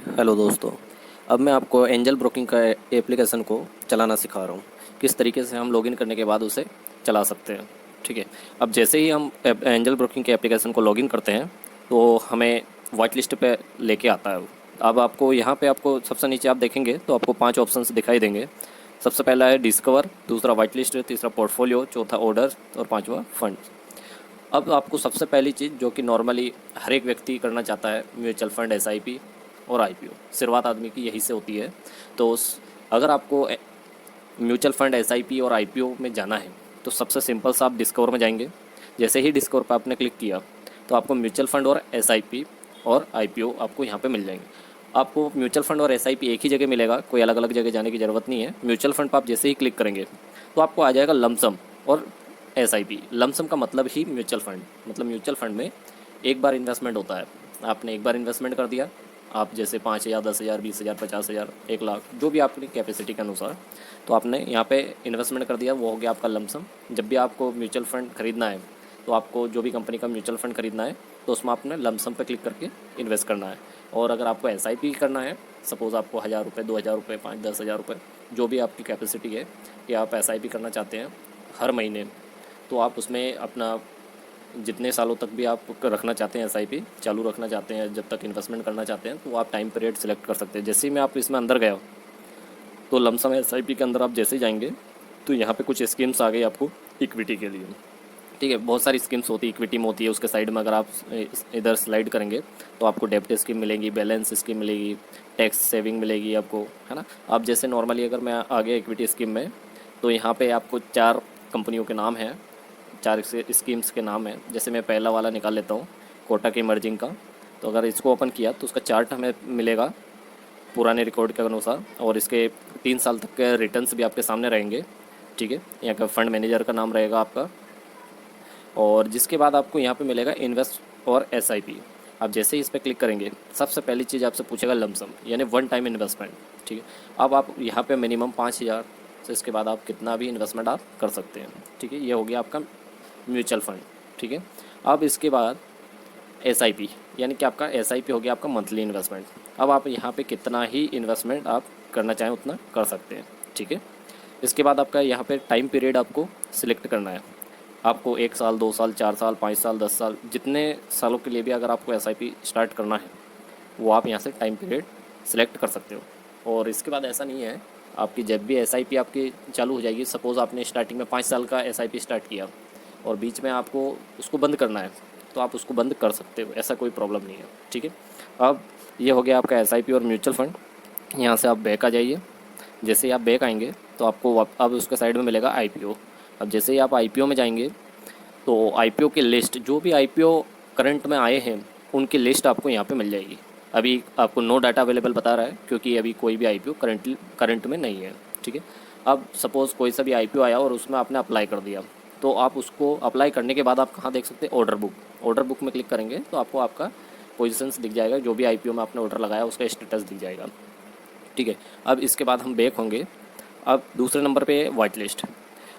Hello दोस्तों। अब मैं आपको एंजल ब्रोकिंग का एप्लीकेशन को चलाना सिखा रहा हूँ। किस तरीके से हम लॉगिन करने के बाद उसे चला सकते हैं। ठीक है। अब जैसे ही हम एंजल ब्रोकिंग के एप्लीकेशन को लॉगिन करते हैं तो हमें वाइट लिस्ट पे लेके आता है। अब आपको यहाँ पे आपको सबसे नीचे आप देखेंगे तो आपको 5 ऑप्शंस दिखाई देंगे। सबसे पहला है डिस्कवर, दूसरा वाइट लिस्ट, तीसरा पोर्टफोलियो, चौथा ऑर्डर और पाँचवा फंड। अब आपको सबसे पहली चीज़ जो कि नॉर्मली हर एक व्यक्ति करना चाहता है, म्यूचुअल फंड, एसआईपी और आईपीओ, शुरुआत आदमी की यही से होती है। तो अगर आपको म्यूचुअल फंड, एसआईपी और आईपीओ में जाना है तो सबसे सिंपल सा आप डिस्कवर में जाएंगे। जैसे ही डिस्कवर पर आपने क्लिक किया तो आपको म्यूचुअल फंड और एसआईपी और आईपीओ आपको यहाँ पे मिल जाएंगे। आपको म्यूचुअल फंड और एसआईपी एक ही जगह मिलेगा, कोई अलग अलग जगह जाने की ज़रूरत नहीं है। म्यूचुअल फंड पर आप जैसे ही क्लिक करेंगे तो आपको आ जाएगा लमसम और एसआईपी। लमसम का मतलब ही म्यूचुअल फंड, मतलब म्यूचुअल फंड में एक बार इन्वेस्टमेंट होता है। आपने एक बार इन्वेस्टमेंट कर दिया, आप जैसे 5,000, 10,000, 20,000, 50,000, 1 लाख, जो भी आपकी कैपेसिटी के अनुसार, तो आपने यहाँ पे इन्वेस्टमेंट कर दिया, वो हो गया आपका लमसम। जब भी आपको म्यूचुअल फंड खरीदना है तो आपको जो भी कंपनी का म्यूचुअल फंड खरीदना है तो उसमें आपने लमसम पे क्लिक करके इन्वेस्ट करना है। और अगर आपको एसआईपी करना है, सपोज़ आपको 1,000 रुपये, 2,000 रुपये, 5-10,000 रुपये, जो भी आपकी कैपेसिटी है कि आप एसआईपी करना चाहते हैं हर महीने, तो आप उसमें अपना जितने सालों तक भी आप रखना चाहते हैं एसआईपी चालू रखना चाहते हैं, जब तक इन्वेस्टमेंट करना चाहते हैं, तो आप टाइम पीरियड सेलेक्ट कर सकते हैं। जैसे ही मैं आप इसमें अंदर गया तो लमसम एसआईपी के अंदर आप जैसे ही जाएंगे तो यहाँ पे कुछ स्कीम्स आ गई आपको इक्विटी के लिए। ठीक है, बहुत सारी स्कीम्स होती है, इक्विटी में होती है। उसके साइड में अगर आप इधर स्लाइड करेंगे तो आपको डेब्ट स्कीम मिलेगी, बैलेंस स्कीम मिलेगी, टैक्स सेविंग मिलेगी आपको, है ना। आप जैसे नॉर्मली अगर मैं आ गया इक्विटी स्कीम में तो यहाँ पे आपको 4 कंपनियों के नाम हैं, 4 स्कीम्स के नाम हैं। जैसे मैं पहला वाला निकाल लेता हूँ, कोटक इमर्जिंग का। तो अगर इसको ओपन किया तो उसका चार्ट हमें मिलेगा पुराने रिकॉर्ड के अनुसार, और इसके 3 साल तक के रिटर्न्स भी आपके सामने रहेंगे। ठीक है, यहाँ का फंड मैनेजर का नाम रहेगा आपका। और जिसके बाद आपको यहाँ पे मिलेगा इन्वेस्ट और एसआईपी। आप जैसे ही इस पर क्लिक करेंगे सबसे पहली चीज़ आपसे पूछेगा लमसम, यानी वन टाइम इन्वेस्टमेंट। ठीक है, अब आप यहाँ पे मिनिमम 5,000 से इसके बाद आप कितना भी इन्वेस्टमेंट आप कर सकते हैं। ठीक है, ये हो गया आपका म्यूचुअल फंड। ठीक है, अब इसके बाद एसआईपी, यानी कि आपका एसआईपी हो गया आपका मंथली इन्वेस्टमेंट। अब आप यहाँ पे कितना ही इन्वेस्टमेंट आप करना चाहें उतना कर सकते हैं। ठीक है, इसके बाद आपका यहाँ पे टाइम पीरियड आपको सिलेक्ट करना है। आपको 1 साल, 2 साल, 4 साल, 5 साल, 10 साल, जितने सालों के लिए भी अगर आपको एसआईपी स्टार्ट करना है वो आप यहाँ से टाइम पीरियड सिलेक्ट कर सकते हो। और इसके बाद ऐसा नहीं है, आपकी जब भी एसआईपी आपकी चालू हो जाएगी, सपोज़ आपने स्टार्टिंग में 5 साल का एसआईपी स्टार्ट किया और बीच में आपको उसको बंद करना है तो आप उसको बंद कर सकते हो, ऐसा कोई प्रॉब्लम नहीं है। ठीक है, अब ये हो गया आपका एसआईपी और म्यूचुअल फंड। यहाँ से आप बैक आ जाइए। जैसे ही आप बैक आएंगे तो आपको अब उसके साइड में मिलेगा आईपीओ। अब जैसे ही आप आईपीओ में जाएंगे तो आईपीओ की लिस्ट, जो भी आईपीओ करंट में आए हैं उनकी लिस्ट आपको यहाँ पे मिल जाएगी। अभी आपको नो डाटा अवेलेबल बता रहा है क्योंकि अभी कोई भी आईपीओ करंट में नहीं है। ठीक है, अब सपोज़ कोई सा भी आईपीओ आया और उसमें आपने अप्लाई कर दिया, तो आप उसको अप्लाई करने के बाद आप कहाँ देख सकते हैं, ऑर्डर बुक। ऑर्डर बुक में क्लिक करेंगे तो आपको आपका पोजीशंस दिख जाएगा, जो भी आईपीओ में आपने ऑर्डर लगाया उसका स्टेटस दिख जाएगा। ठीक है, अब इसके बाद हम बैक होंगे। अब दूसरे नंबर पे वाइट लिस्ट।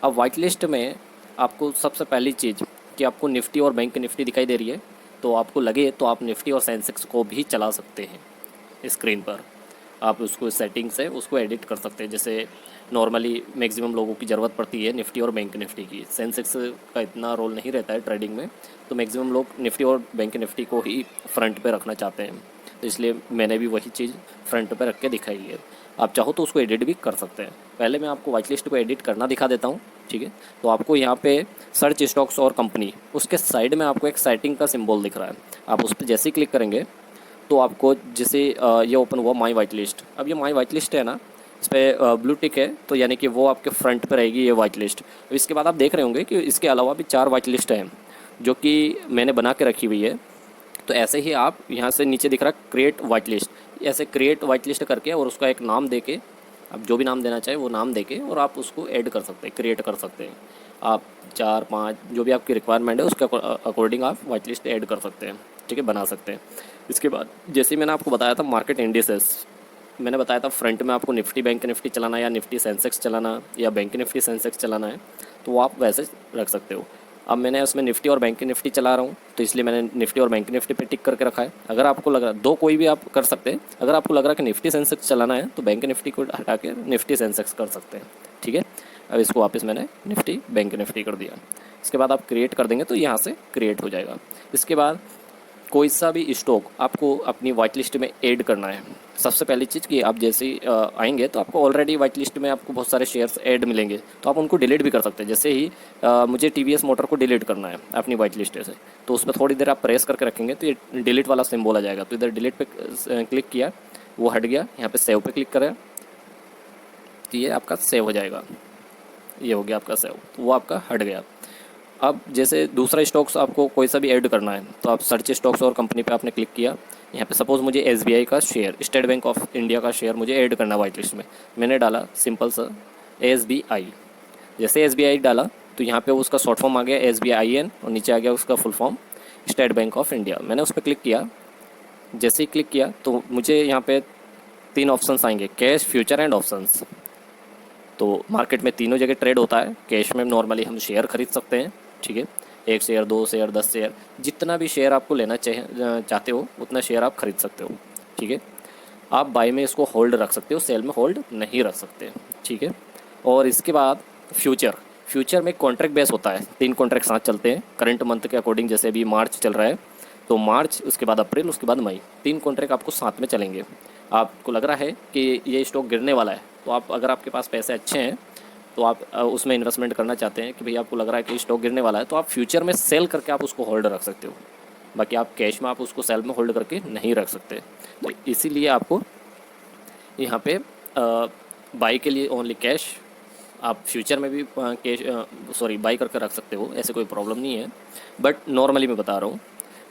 अब वाइट लिस्ट में आपको सबसे पहली चीज़ कि आपको निफ्टी और बैंक निफ्टी दिखाई दे रही है, तो आपको लगे तो आप निफ्टी और सेंसेक्स को भी चला सकते हैं स्क्रीन पर। आप उसको सेटिंग से उसको एडिट कर सकते हैं। जैसे नॉर्मली मैक्सिमम लोगों की ज़रूरत पड़ती है निफ्टी और बैंक निफ्टी की, सेंसेक्स का इतना रोल नहीं रहता है ट्रेडिंग में, तो मैक्सिमम लोग निफ्टी और बैंक निफ्टी को ही फ्रंट पे रखना चाहते हैं, तो इसलिए मैंने भी वही चीज़ फ्रंट पे रख के दिखाई है। आप चाहो तो उसको एडिट भी कर सकते हैं। पहले मैं आपको वाइट लिस्ट को एडिट करना दिखा देता हूँ। ठीक है, तो आपको यहाँ पे सर्च स्टॉक्स और कंपनी, उसके साइड में आपको एक सेटिंग का सिंबल दिख रहा है, आप उस पर जैसे ही क्लिक करेंगे तो आपको जैसे ये ओपन हुआ माई वाइट लिस्ट। अब ये माई वाइट लिस्ट है ना, इस पर ब्लू टिक है तो यानी कि वो आपके फ्रंट पे रहेगी ये वाइट लिस्ट। अब इसके बाद आप देख रहे होंगे कि इसके अलावा भी 4 वाइट लिस्ट हैं जो कि मैंने बना के रखी हुई है। तो ऐसे ही आप यहाँ से नीचे दिख रहा है क्रिएट वाइट लिस्ट, ऐसे क्रिएट वाइट लिस्ट करके और उसका एक नाम दे के, आप जो भी नाम देना चाहे वो नाम दे के और आप उसको ऐड कर सकते हैं, क्रिएट कर सकते हैं। आप 4-5 जो भी आपकी रिक्वायरमेंट है उसके अकॉर्डिंग आप वाइट लिस्ट ऐड कर सकते हैं। ठीक है, बना सकते हैं। इसके बाद जैसे मैंने आपको बताया था मार्केट इंडिसेस, मैंने बताया था फ्रंट में आपको निफ्टी बैंक निफ्टी चलाना है या निफ्टी सेंसेक्स चलाना या बैंक निफ्टी सेंसेक्स चलाना है, तो वो आप वैसे रख सकते हो। अब मैंने उसमें निफ्टी और बैंक निफ्टी चला रहा हूँ, तो इसलिए मैंने निफ्टी और बैंक निफ्टी पे टिक करके रखा है। अगर आपको लग रहा है, दो कोई भी आप कर सकते हैं, अगर आपको लग रहा है कि निफ्टी सेंसेक्स चलाना है तो बैंक निफ्टी को हटा के निफ्टी सेंसेक्स कर सकते हैं, ठीक है। अब इसको वापस मैंने निफ्टी बैंक निफ्टी कर दिया। इसके बाद आप क्रिएट कर देंगे तो यहाँ से क्रिएट हो जाएगा। इसके बाद कोई सा भी स्टॉक आपको अपनी वाइट लिस्ट में ऐड करना है। सबसे पहली चीज़ कि आप जैसे ही आएंगे तो आपको ऑलरेडी वाइट लिस्ट में आपको बहुत सारे शेयर्स ऐड मिलेंगे, तो आप उनको डिलीट भी कर सकते हैं। जैसे ही मुझे टीवीएस मोटर को डिलीट करना है अपनी वाइट लिस्ट से, तो उस पर थोड़ी देर आप प्रेस करके रखेंगे तो ये डिलीट वाला सिंबल आ जाएगा। तो इधर डिलीट पे क्लिक किया, वो हट गया। यहाँ पे सेव पे क्लिक करें तो ये आपका सेव हो जाएगा। ये हो गया आपका सेव, तो वो आपका हट गया। अब जैसे दूसरा स्टॉक्स आपको कोई सा भी ऐड करना है तो आप सर्च स्टॉक्स और कंपनी पे आपने क्लिक किया। यहाँ पे सपोज़ मुझे एसबीआई का share, state bank of India का शेयर मुझे ऐड करना है वाइट लिस्ट में। मैंने डाला सिंपल सा एसबीआई। जैसे एसबीआई डाला तो यहाँ पे उसका शॉर्ट फॉर्म आ गया SBIN और नीचे आ गया उसका full form state bank of India. मैंने उस पर क्लिक किया। जैसे ही क्लिक किया तो मुझे यहाँ पे 3 ऑप्शंस आएंगे, कैश, फ्यूचर एंड ऑप्शंस। तो मार्केट में तीनों जगह ट्रेड होता है। कैश में नॉर्मली हम शेयर खरीद सकते हैं, ठीक है, 1 शेयर, 2 शेयर, 10 शेयर, जितना भी शेयर आपको लेना चाहते हो उतना शेयर आप खरीद सकते हो, ठीक है। आप बाय में इसको होल्ड रख सकते हो, सेल में होल्ड नहीं रख सकते, ठीक है। और इसके बाद फ्यूचर में कॉन्ट्रैक्ट बेस होता है। 3 कॉन्ट्रैक्ट साथ चलते हैं करंट मंथ के अकॉर्डिंग। जैसे अभी मार्च चल रहा है तो मार्च, उसके बाद अप्रैल, उसके बाद मई, 3 कॉन्ट्रैक्ट आपको साथ में चलेंगे। आपको लग रहा है कि ये स्टॉक गिरने वाला है तो आप, अगर आपके पास पैसे अच्छे हैं तो आप उसमें इन्वेस्टमेंट करना चाहते हैं कि भाई आपको लग रहा है कि स्टॉक गिरने वाला है, तो आप फ्यूचर में सेल करके आप उसको होल्ड रख सकते हो। बाकी आप कैश में आप उसको सेल में होल्ड करके नहीं रख सकते। तो इसीलिए आपको यहाँ पे बाई के लिए ओनली कैश, आप फ्यूचर में भी बाई करके रख सकते हो, ऐसे कोई प्रॉब्लम नहीं है, बट नॉर्मली मैं बता रहा हूँ,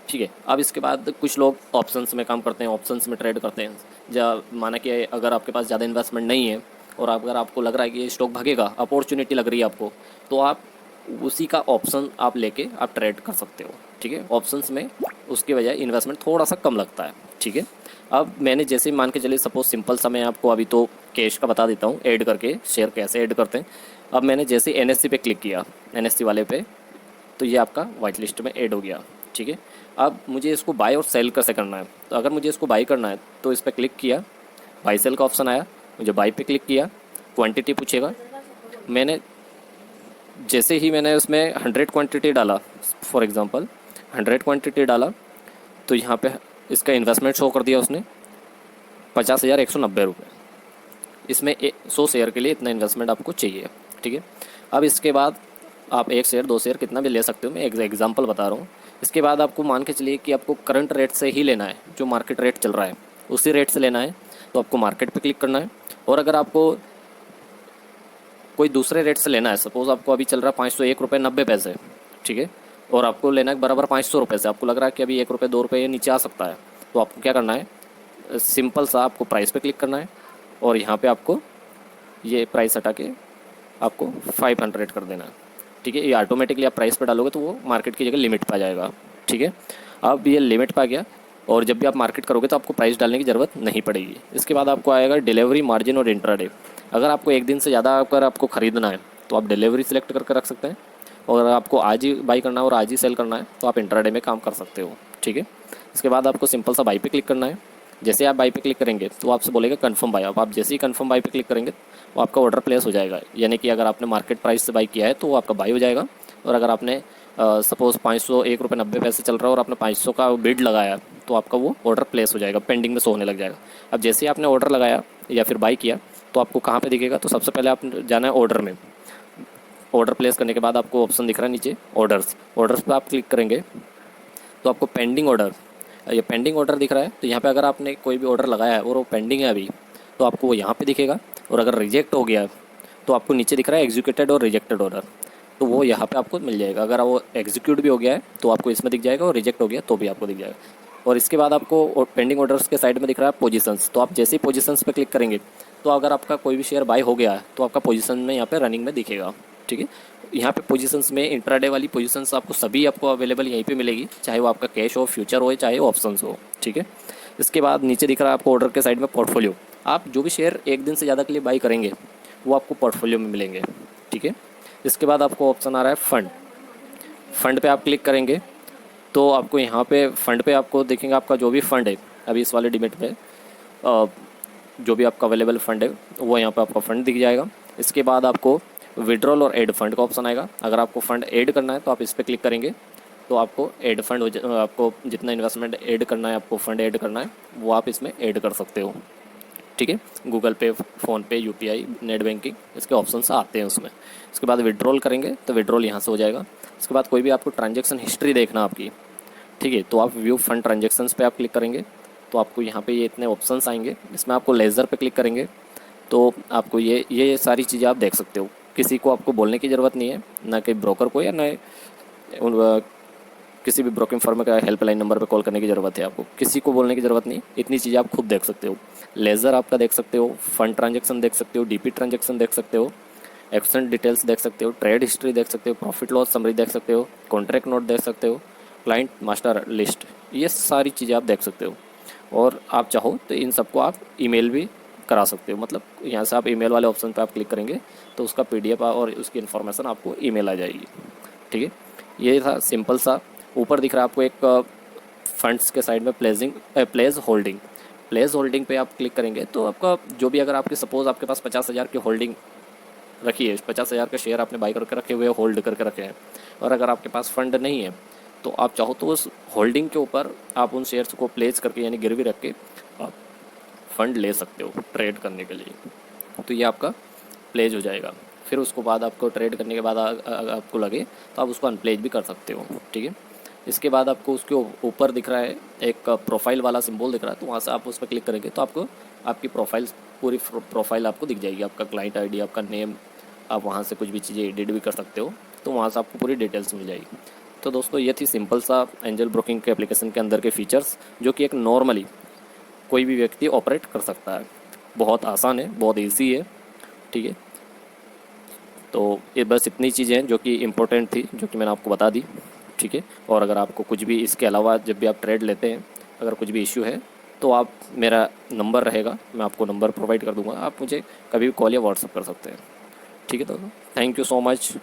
ठीक है। अब इसके बाद कुछ लोग ऑप्शंस में काम करते हैं, ऑप्शंस में ट्रेड करते हैं। माना कि अगर आपके पास ज़्यादा इन्वेस्टमेंट नहीं है और अगर आपको लग रहा है कि ये स्टॉक भागेगा, अपॉर्चुनिटी लग रही है आपको, तो आप उसी का ऑप्शन आप लेके आप ट्रेड कर सकते हो, ठीक है। ऑप्शंस में उसके बजाय इन्वेस्टमेंट थोड़ा सा कम लगता है, ठीक है। अब मैंने जैसे मान के चलिए, सपोज सिंपल सा मैं आपको अभी तो कैश का बता देता हूँ ऐड करके, शेयर कैसे ऐड करते हैं। अब मैंने जैसे NSE पे क्लिक किया, NSE वाले पे, तो ये आपका वाइट लिस्ट में ऐड हो गया, ठीक है। अब मुझे इसको बाय और सेल कैसे करना है, तो अगर मुझे इसको बाय करना है तो इस पर क्लिक किया, बाय सेल का ऑप्शन आया, मुझे बाय पे क्लिक किया, क्वांटिटी पूछेगा। मैंने जैसे ही मैंने उसमें 100 क्वांटिटी डाला, फॉर एग्जांपल 100 क्वांटिटी डाला, तो यहाँ पे इसका इन्वेस्टमेंट शो कर दिया उसने 50,190 रुपये। इसमें 100 शेयर के लिए इतना इन्वेस्टमेंट आपको चाहिए, ठीक है। अब इसके बाद आप 1 शेयर 2 शेयर कितना भी ले सकते हो, मैं एक एग्जांपल बता रहा हूँ। इसके बाद आपको मान के चलिए कि आपको करंट रेट से ही लेना है, जो मार्केट रेट चल रहा है उसी रेट से लेना है, तो आपको मार्केट पे क्लिक करना है। और अगर आपको कोई दूसरे रेट से लेना है, सपोज़ आपको अभी चल रहा है 501 रुपये 90 पैसे, ठीक है, और आपको लेना है बराबर 500 रुपये से, आपको लग रहा है कि अभी 1 रुपये 2 रुपये ये नीचे आ सकता है, तो आपको क्या करना है, सिंपल सा आपको प्राइस पे क्लिक करना है और यहाँ पे आपको ये प्राइस हटा के आपको 500 कर देना है, ठीक है। ये ऑटोमेटिकली आप प्राइस पे डालोगे तो वो मार्केट की जगह लिमिट पे आ जाएगा, ठीक है। अब ये लिमिट पे आ गया और जब भी आप मार्केट करोगे तो आपको प्राइस डालने की ज़रूरत नहीं पड़ेगी। इसके बाद आपको आएगा डिलीवरी, मार्जिन और इंट्राडे। अगर आपको एक दिन से ज़्यादा अगर आपको ख़रीदना है तो आप डिलीवरी सिलेक्ट करके रख सकते हैं, और अगर आपको आज ही बाई करना है और आज ही सेल करना है तो आप इंट्राडे में काम कर सकते हो, ठीक है। इसके बाद आपको सिंपल सा बाई पे क्लिक करना है। जैसे आप बाई पे क्लिक करेंगे तो आपसे बोलेगा कन्फर्म बाई। आप जैसे ही कन्फर्म बाई पे क्लिक करेंगे तो आपका ऑर्डर प्लेस हो जाएगा, यानी कि अगर आपने मार्केट प्राइस से बाई किया है तो वो आपका बाई हो जाएगा। और अगर आपने सपोज़ 501 रुपये 90 पैसे चल रहा है और आपने 500 का बिड लगाया तो आपका वो ऑर्डर प्लेस हो जाएगा, पेंडिंग में शो होने लग जाएगा। अब जैसे ही आपने ऑर्डर लगाया या फिर बाई किया तो आपको कहाँ पे दिखेगा, तो सबसे पहले आप जाना है ऑर्डर में। ऑर्डर प्लेस करने के बाद आपको ऑप्शन दिख रहा है नीचे ऑर्डर्स पर आप क्लिक करेंगे तो आपको पेंडिंग ऑर्डर, ये पेंडिंग ऑर्डर दिख रहा है। तो यहाँ पे अगर आपने कोई भी ऑर्डर लगाया है और वो पेंडिंग है अभी, तो आपको वो यहाँ पे दिखेगा। और अगर रिजेक्ट हो गया तो आपको नीचे दिख रहा है एग्जीक्यूटेड और रिजेक्टेड ऑर्डर, तो वो यहाँ पे आपको मिल जाएगा। अगर वो एग्जीक्यूट भी हो गया है तो आपको इसमें दिख जाएगा, और रिजेक्ट हो गया तो भी आपको दिख जाएगा। और इसके बाद आपको पेंडिंग ऑर्डर्स के साइड में दिख रहा है पोजीशंस, तो आप जैसे ही पोजीशंस पे क्लिक करेंगे तो अगर आपका कोई भी शेयर बाय हो गया है तो आपका पोजीशन में यहाँ पे रनिंग में दिखेगा, ठीक है। यहाँ पे पोजीशंस में इंट्राडे वाली पोजीशंस आपको सभी आपको अवेलेबल यहीं पे मिलेगी, चाहे वो आपका कैश हो, फ्यूचर हो, चाहे वो ऑप्शंस हो, ठीक है। इसके बाद नीचे दिख रहा है आपको ऑर्डर के साइड में पोर्टफोलियो। आप जो भी शेयर एक दिन से ज़्यादा के लिए बाई करेंगे वो आपको पोर्टफोलियो में मिलेंगे, ठीक है। इसके बाद आपको ऑप्शन आ रहा है फ़ंड पे आप क्लिक करेंगे तो आपको यहाँ पे फ़ंड पे आपको देखेंगे आपका जो भी फ़ंड है अभी इस वाले डिमिट में जो भी आपका अवेलेबल फ़ंड है वो यहाँ पे आपका फ़ंड दिख जाएगा। इसके बाद आपको विड्रॉल और ऐड फंड का ऑप्शन आएगा। अगर आपको फ़ंड ऐड करना है तो आप इस पर क्लिक करेंगे तो आपको ऐड फंड आपको जितना इन्वेस्टमेंट ऐड करना है, आपको फ़ंड ऐड करना है वो आप इसमें ऐड कर सकते हो। ठीक है, गूगल पे, फ़ोनपे, यूपीआई, नेट बैंकिंग इसके ऑप्शंस आते हैं उसमें। इसके बाद विड्रॉल करेंगे तो विड्रॉल यहाँ से हो जाएगा। इसके बाद कोई भी आपको ट्रांजेक्शन हिस्ट्री देखना आपकी, ठीक है, तो आप व्यू फंड ट्रांजेक्शन्स पे आप क्लिक करेंगे तो आपको यहाँ पे ये इतने ऑप्शंस आएंगे। इसमें आपको लेज़र पे क्लिक करेंगे तो आपको ये सारी चीज़ें आप देख सकते हो। किसी को आपको बोलने की ज़रूरत नहीं है, ना कि ब्रोकर को या ना किसी भी ब्रोकिंग फर्म का हेल्पलाइन नंबर पे कॉल करने की ज़रूरत है। आपको किसी को बोलने की ज़रूरत नहीं, इतनी चीज़ें आप खुद देख सकते हो। लेज़र आपका देख सकते हो, फंड ट्रांजेक्शन देख सकते हो, डीपी ट्रांजेक्शन देख सकते हो, एक्शन डिटेल्स देख सकते हो, ट्रेड हिस्ट्री देख सकते हो, प्रॉफिट लॉस समरी देख सकते हो, कॉन्ट्रैक्ट नोट देख सकते हो, क्लाइंट मास्टर लिस्ट, ये सारी चीज़ें आप देख सकते हो। और आप चाहो तो इन सबको आप ईमेल भी करा सकते हो। मतलब यहाँ से आप ईमेल वाले ऑप्शन पे आप क्लिक करेंगे तो उसका पीडीएफ और उसकी इन्फॉर्मेशन आपको ईमेल आ जाएगी। ठीक है, ये था सिंपल सा। ऊपर दिख रहा है आपको एक फंड्स के साइड में प्लेज होल्डिंग पे आप क्लिक करेंगे तो आपका जो भी, अगर आपकी सपोज़ आपके पास 50,000 की होल्डिंग रखी है, 50,000 के शेयर आपने बाई करके रखे हुए, होल्ड करके रखे हैं, और अगर आपके पास फंड नहीं है तो आप चाहो तो उस होल्डिंग के ऊपर आप उन शेयर्स को प्लेस करके यानी गिरवी रख के आप फंड ले सकते हो ट्रेड करने के लिए। तो ये आपका प्लेज हो जाएगा। फिर उसको बाद आपको ट्रेड करने के बाद आपको लगे तो आप उसको अनप्लेज भी कर सकते हो। ठीक है, इसके बाद आपको उसके ऊपर दिख रहा है एक प्रोफाइल वाला सिंबल दिख रहा है, तो वहाँ से आप उस पर क्लिक करेंगे तो आपको आपकी पूरी प्रोफाइल आपको दिख जाएगी। आपका क्लाइंट आईडी, आपका नेम, आप वहाँ से कुछ भी चीज़ें एडिट भी कर सकते हो, तो वहाँ से आपको पूरी डिटेल्स मिल जाएगी। तो दोस्तों ये थी सिंपल सा एंजल ब्रोकिंग के एप्लीकेशन के अंदर के फीचर्स, जो कि एक नॉर्मली कोई भी व्यक्ति ऑपरेट कर सकता है। बहुत आसान है, बहुत ईजी है। ठीक है, तो ये बस इतनी चीज़ें हैं जो कि इम्पोर्टेंट थी, जो कि मैंने आपको बता दी। ठीक है, और अगर आपको कुछ भी इसके अलावा जब भी आप ट्रेड लेते हैं अगर कुछ भी इश्यू है तो आप, मेरा नंबर रहेगा, मैं आपको नंबर प्रोवाइड कर दूंगा, आप मुझे कभी भी कॉल या व्हाट्सअप कर सकते हैं। ठीक है, तो थैंक यू सो मच।